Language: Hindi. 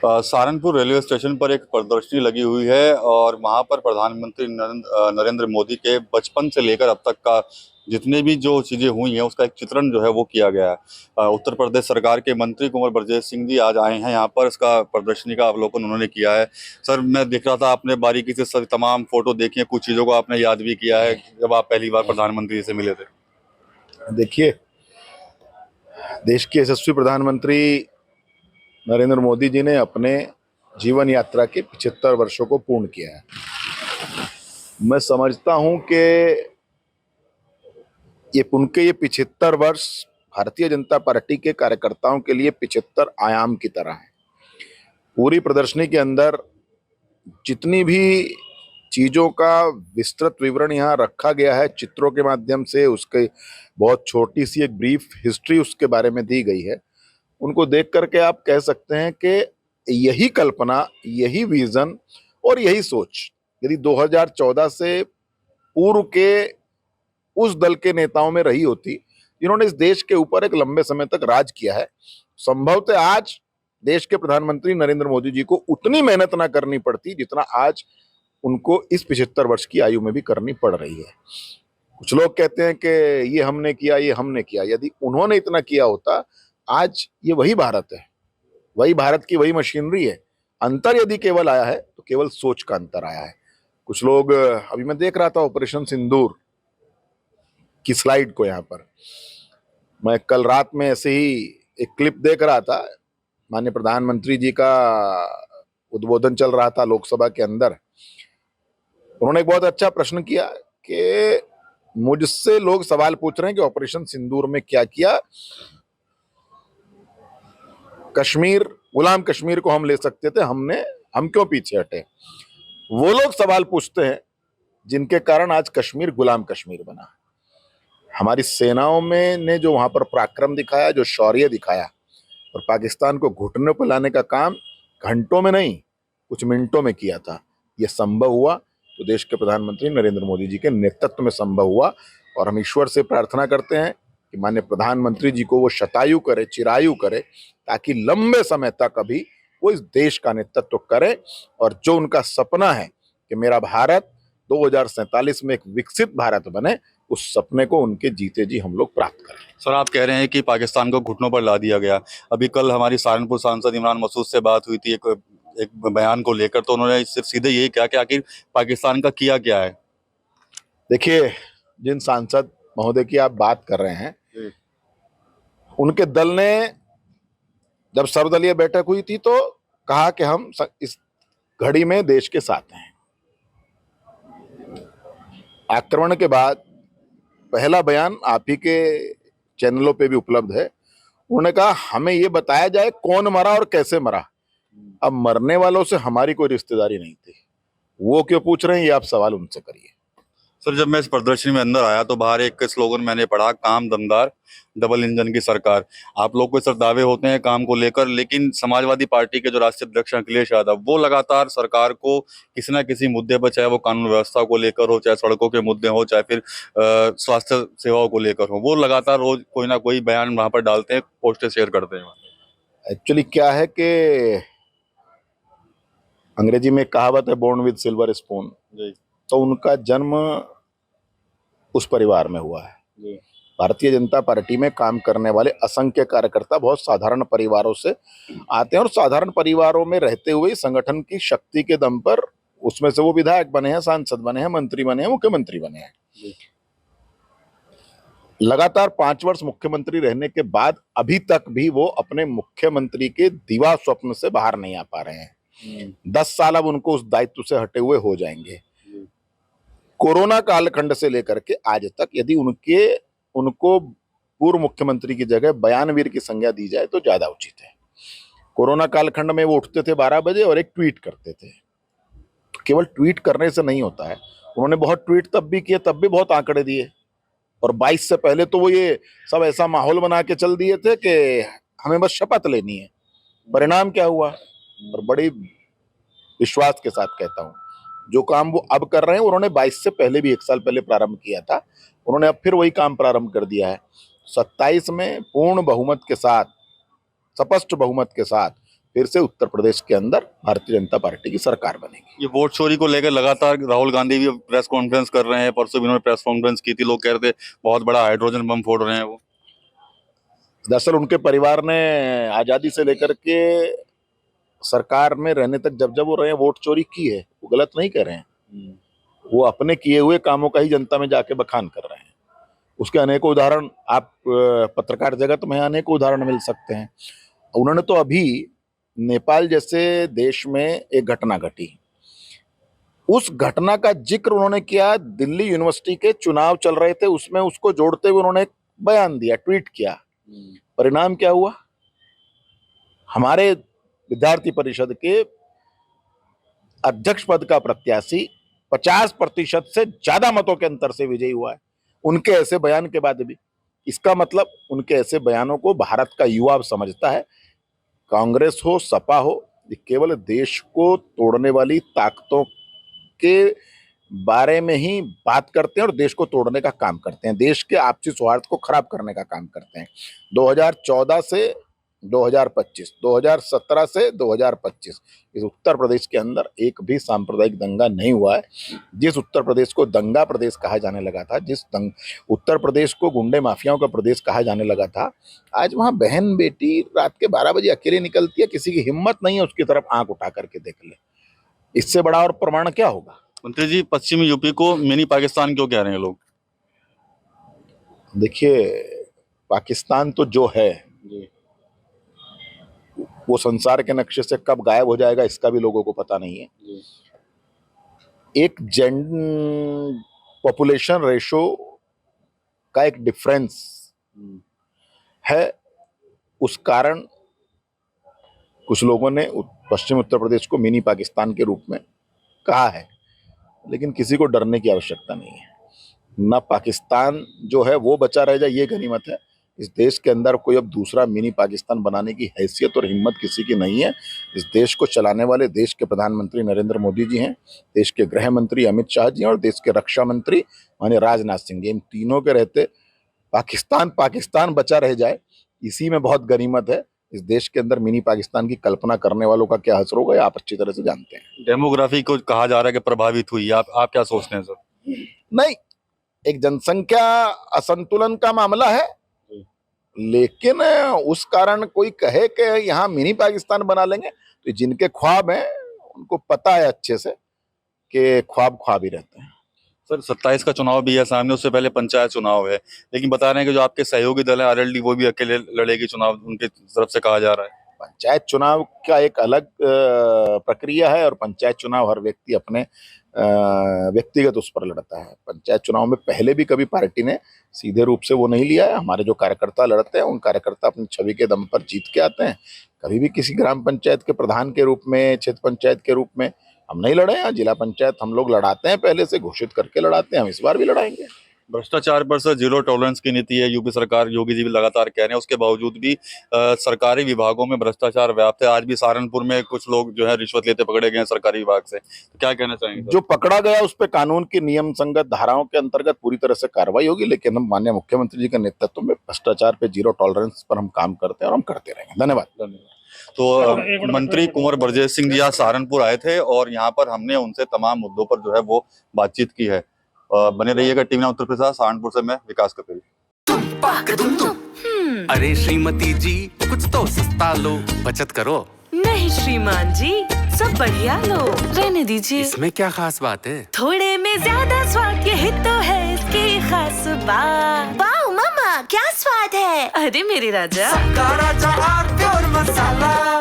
सहारनपुर रेलवे स्टेशन पर एक प्रदर्शनी लगी हुई है और वहां पर प्रधानमंत्री नरेंद्र मोदी के बचपन से लेकर अब तक का जितने भी जो चीजें हुई हैं उसका एक चित्रण जो है वो किया गया है। उत्तर प्रदेश सरकार के मंत्री कुंवर ब्रजेश सिंह जी आज आए हैं यहाँ पर। इसका प्रदर्शनी का अवलोकन उन्होंने किया है। सर, मैं देख रहा था आपने बारीकी से सभी तमाम फोटो देखी है, कुछ चीजों को आपने याद भी किया है जब आप पहली बार प्रधानमंत्री से मिले थे। देखिए, देश के यशस्वी प्रधानमंत्री नरेंद्र मोदी जी ने अपने जीवन यात्रा के 75 वर्षों को पूर्ण किया है। मैं समझता हूं कि ये 75 वर्ष भारतीय जनता पार्टी के कार्यकर्ताओं के लिए 75 आयाम की तरह है। पूरी प्रदर्शनी के अंदर जितनी भी चीजों का विस्तृत विवरण यहाँ रखा गया है, चित्रों के माध्यम से उसके बहुत छोटी सी एक ब्रीफ हिस्ट्री उसके बारे में दी गई है। उनको देख करके आप कह सकते हैं कि यही कल्पना, यही विजन और यही सोच यदि 2014 से पूर्व के उस दल के नेताओं में रही होती जिन्होंने इस देश के ऊपर एक लंबे समय तक राज किया है, संभवतः आज देश के प्रधानमंत्री नरेंद्र मोदी जी को उतनी मेहनत ना करनी पड़ती जितना आज उनको इस 75 वर्ष की आयु में भी करनी पड़ रही है। कुछ लोग कहते हैं कि ये हमने किया। यदि उन्होंने इतना किया होता, आज ये वही भारत है, वही भारत की वही मशीनरी है। अंतर यदि केवल आया है तो केवल सोच का अंतर आया है। कुछ लोग, अभी मैं देख रहा था ऑपरेशन सिंदूर की स्लाइड को, यहाँ पर मैं कल रात में ऐसे ही एक क्लिप देख रहा था। माननीय प्रधानमंत्री जी का उद्बोधन चल रहा था लोकसभा के अंदर। उन्होंने एक बहुत अच्छा प्रश्न किया कि मुझसे लोग सवाल पूछ रहे हैं कि ऑपरेशन सिंदूर में क्या किया, कश्मीर, गुलाम कश्मीर को हम ले सकते थे, हम क्यों पीछे हटे। वो लोग सवाल पूछते हैं जिनके कारण आज कश्मीर गुलाम कश्मीर बना। हमारी सेनाओं में ने जो वहां पर पराक्रम दिखाया, जो शौर्य दिखाया और पाकिस्तान को घुटने पर लाने का काम घंटों में नहीं कुछ मिनटों में किया था, यह संभव हुआ तो देश के प्रधानमंत्री नरेंद्र मोदी जी के नेतृत्व में संभव हुआ। और हम ईश्वर से प्रार्थना करते हैं कि माननीय प्रधानमंत्री जी को वो शतायु करे, चिरायु करे, ताकि लंबे समय तक अभी वो इस देश का नेतृत्व करें और जो उनका सपना है कि मेरा भारत 2047 में एक विकसित भारत बने, उस सपने को उनके जीते जी हम लोग प्राप्त करें। सर, आप कह रहे हैं कि पाकिस्तान को घुटनों पर ला दिया गया। अभी कल हमारी सहारनपुर सांसद इमरान मसूद से बात हुई थी एक बयान को लेकर, तो उन्होंने सिर्फ सीधे यही कहा कि आखिर पाकिस्तान का किया क्या है। देखिए, जिन सांसद महोदय की आप बात कर रहे हैं, उनके दल ने जब सर्वदलीय बैठक हुई थी तो कहा कि हम इस घड़ी में देश के साथ हैं। आक्रमण के बाद पहला बयान आप ही के चैनलों पे भी उपलब्ध है। उन्होंने कहा हमें ये बताया जाए कौन मरा और कैसे मरा। अब मरने वालों से हमारी कोई रिश्तेदारी नहीं थी, वो क्यों पूछ रहे हैं, ये आप सवाल उनसे करिए। सर, जब मैं इस प्रदर्शनी में अंदर आया तो बाहर एक स्लोगन मैंने पढ़ा, काम दमदार, डबल इंजन की सरकार। आप लोग को सर दावे होते हैं काम को लेकर, लेकिन समाजवादी पार्टी के जो राष्ट्रीय अध्यक्ष अखिलेश यादव, वो लगातार सरकार को किसी ना किसी मुद्दे पर, चाहे वो कानून व्यवस्था को लेकर हो, चाहे सड़कों के मुद्दे हो, चाहे फिर स्वास्थ्य सेवाओं को लेकर हो, वो लगातार रोज कोई ना कोई बयान वहां पर डालते हैं, पोस्टर शेयर करते हैं। एक्चुअली क्या है कि अंग्रेजी में कहावत है, बोर्न विद सिल्वर स्पून। तो उनका जन्म उस परिवार में हुआ है। भारतीय जनता पार्टी में काम करने वाले असंख्य कार्यकर्ता बहुत साधारण परिवारों से आते हैं और साधारण परिवारों में रहते हुए संगठन की शक्ति के दम पर उसमें से वो विधायक बने हैं, सांसद बने हैं, मंत्री बने हैं, मुख्यमंत्री बने हैं। लगातार 5 वर्ष मुख्यमंत्री रहने के बाद अभी तक भी वो अपने मुख्यमंत्री के दीवा स्वप्न से बाहर नहीं आ पा रहे हैं। 10 साल अब उनको उस दायित्व से हटे हुए हो जाएंगे। कोरोना कालखंड से लेकर के आज तक यदि उनको पूर्व मुख्यमंत्री की जगह बयानवीर की संज्ञा दी जाए तो ज्यादा उचित है। कोरोना कालखंड में वो उठते थे 12 बजे और एक ट्वीट करते थे। तो केवल ट्वीट करने से नहीं होता है, उन्होंने बहुत ट्वीट तब भी किए, तब भी बहुत आंकड़े दिए। और 22 से पहले तो वो ये सब ऐसा माहौल बना के चल दिए थे कि हमें बस शपथ लेनी है। परिणाम क्या हुआ, और बड़ी विश्वास के साथ कहता हूं, जो काम वो अब कर रहे हैं उन्होंने 22 से पहले भी 1 साल पहले प्रारंभ किया था, उन्होंने अब फिर वही काम प्रारंभ कर दिया है। 27 में पूर्ण बहुमत के साथ, स्पष्ट बहुमत के साथ फिर से उत्तर प्रदेश के अंदर भारतीय जनता पार्टी की सरकार बनेगी। ये वोट चोरी को लेकर लगातार राहुल गांधी भी प्रेस कॉन्फ्रेंस कर रहे हैं। परसों भी उन्होंने प्रेस कॉन्फ्रेंस की थी, लोग कह रहे थे बहुत बड़ा हाइड्रोजन बम फोड़ रहे हैं वो। दरअसल उनके परिवार ने आजादी से लेकर के सरकार में रहने तक जब जब वो रहे वोट चोरी की है, वो गलत नहीं कर रहे हैं। वो अपने किए हुए कामों का ही जनता में जाके बखान कर रहे हैं। उसके अनेकों उदाहरण आप पत्रकार जगत में अनेकों उदाहरण मिल सकते हैं। उन्होंने तो अभी नेपाल जैसे देश में एक घटना घटी, उस घटना का जिक्र उन्होंने किया। दिल्ली यूनिवर्सिटी के चुनाव चल रहे थे, उसमें उसको जोड़ते हुए उन्होंने एक बयान दिया, ट्वीट किया। परिणाम क्या हुआ? हमारे विद्यार्थी परिषद के अध्यक्ष पद का प्रत्याशी 50% से ज्यादा मतों के अंतर से विजयी हुआ है, उनके ऐसे बयान के बाद भी। इसका मतलब उनके ऐसे बयानों को भारत का युवा समझता है। कांग्रेस हो, सपा हो, ये केवल देश को तोड़ने वाली ताकतों के बारे में ही बात करते हैं और देश को तोड़ने का काम करते हैं, देश के आपसी सौहार्द को खराब करने का काम करते हैं। 2014 से 2025, 2017 से 2025 इस उत्तर प्रदेश के अंदर एक भी सांप्रदायिक दंगा नहीं हुआ है। जिस उत्तर प्रदेश को दंगा प्रदेश कहा जाने लगा था, उत्तर प्रदेश को गुंडे माफियाओं का प्रदेश कहा जाने लगा था, आज वहां बहन बेटी रात के 12 बजे अकेले निकलती है, किसी की हिम्मत नहीं है उसकी तरफ आंख उठा करके देख ले। इससे बड़ा और प्रमाण क्या होगा? मंत्री जी, पश्चिमी यूपी को मिनी पाकिस्तान क्यों कह रहे हैं लोग? देखिए, पाकिस्तान तो जो है वो संसार के नक्शे से कब गायब हो जाएगा इसका भी लोगों को पता नहीं है। एक पॉपुलेशन रेशो का एक डिफरेंस है, उस कारण कुछ लोगों ने पश्चिम उत्तर प्रदेश को मिनी पाकिस्तान के रूप में कहा है, लेकिन किसी को डरने की आवश्यकता नहीं है। ना पाकिस्तान जो है वो बचा रह जाए ये गनीमत है। इस देश के अंदर कोई अब दूसरा मिनी पाकिस्तान बनाने की हैसियत और हिम्मत किसी की नहीं है। इस देश को चलाने वाले देश के प्रधानमंत्री नरेंद्र मोदी जी हैं, देश के गृह मंत्री अमित शाह जी हैं और देश के रक्षा मंत्री माननीय राजनाथ सिंह जी। इन तीनों के रहते पाकिस्तान बचा रह जाए, इसी में बहुत गनीमत है। इस देश के अंदर मिनी पाकिस्तान की कल्पना करने वालों का क्या असर होगा आप अच्छी तरह से जानते हैं। डेमोग्राफी को कहा जा रहा है कि प्रभावित हुई है, आप क्या सोचते हैं सर? नहीं, एक जनसंख्या असंतुलन का मामला है, लेकिन उस कारण कोई कहे कि यहाँ मिनी पाकिस्तान बना लेंगे, तो जिनके ख्वाब हैं उनको पता है अच्छे से कि ख्वाब ही रहते हैं। सर 27 का चुनाव भी है सामने, उससे पहले पंचायत चुनाव है, लेकिन बता रहे हैं कि जो आपके सहयोगी दल है आरएलडी वो भी अकेले लड़ेगी चुनाव, उनकी तरफ से कहा जा रहा है। पंचायत चुनाव का एक अलग प्रक्रिया है और पंचायत चुनाव हर व्यक्ति अपने व्यक्तिगत उस पर लड़ता है। पंचायत चुनाव में पहले भी कभी पार्टी ने सीधे रूप से वो नहीं लिया है। हमारे जो कार्यकर्ता लड़ते हैं उन कार्यकर्ता अपनी छवि के दम पर जीत के आते हैं। कभी भी किसी ग्राम पंचायत के प्रधान के रूप में, क्षेत्र पंचायत के रूप में हम नहीं लड़े हैं। जिला पंचायत हम लोग लड़ाते हैं, पहले से घोषित करके लड़ाते हैं, हम इस बार भी लड़ाएंगे। भ्रष्टाचार पर सर जीरो टॉलरेंस की नीति है यूपी सरकार, योगी जी भी लगातार कह रहे हैं, उसके बावजूद भी सरकारी विभागों में भ्रष्टाचार व्याप्त है। आज भी सहारनपुर में कुछ लोग जो है रिश्वत लेते पकड़े गए हैं सरकारी विभाग से, तो क्या कहना चाहेंगे सर? जो पकड़ा गया उस पर कानून की नियम संगत धाराओं के अंतर्गत पूरी तरह से कार्रवाई होगी, लेकिन हम माननीय मुख्यमंत्री जी के नेतृत्व में भ्रष्टाचार पे जीरो टॉलरेंस पर हम काम करते हैं और हम करते रहेंगे। धन्यवाद। तो मंत्री कुंवर ब्रजेश सिंह जी आज सहारनपुर आए थे और यहाँ पर हमने उनसे तमाम मुद्दों पर जो है वो बातचीत की है। बने रहिएगा टीवी नाइन उत्तर प्रदेश। सहारनपुर से मैं विकास कपिल। अरे श्रीमती जी कुछ तो सस्ता लो, बचत करो। नहीं श्रीमान जी, सब बढ़िया लो, रहने दीजिए। इसमें क्या खास बात है? थोड़े में ज्यादा स्वाद, यही तो है इसकी खास बात। वाओ मामा, क्या स्वाद है। अरे मेरे राजा, राजा और प्योर मसाला।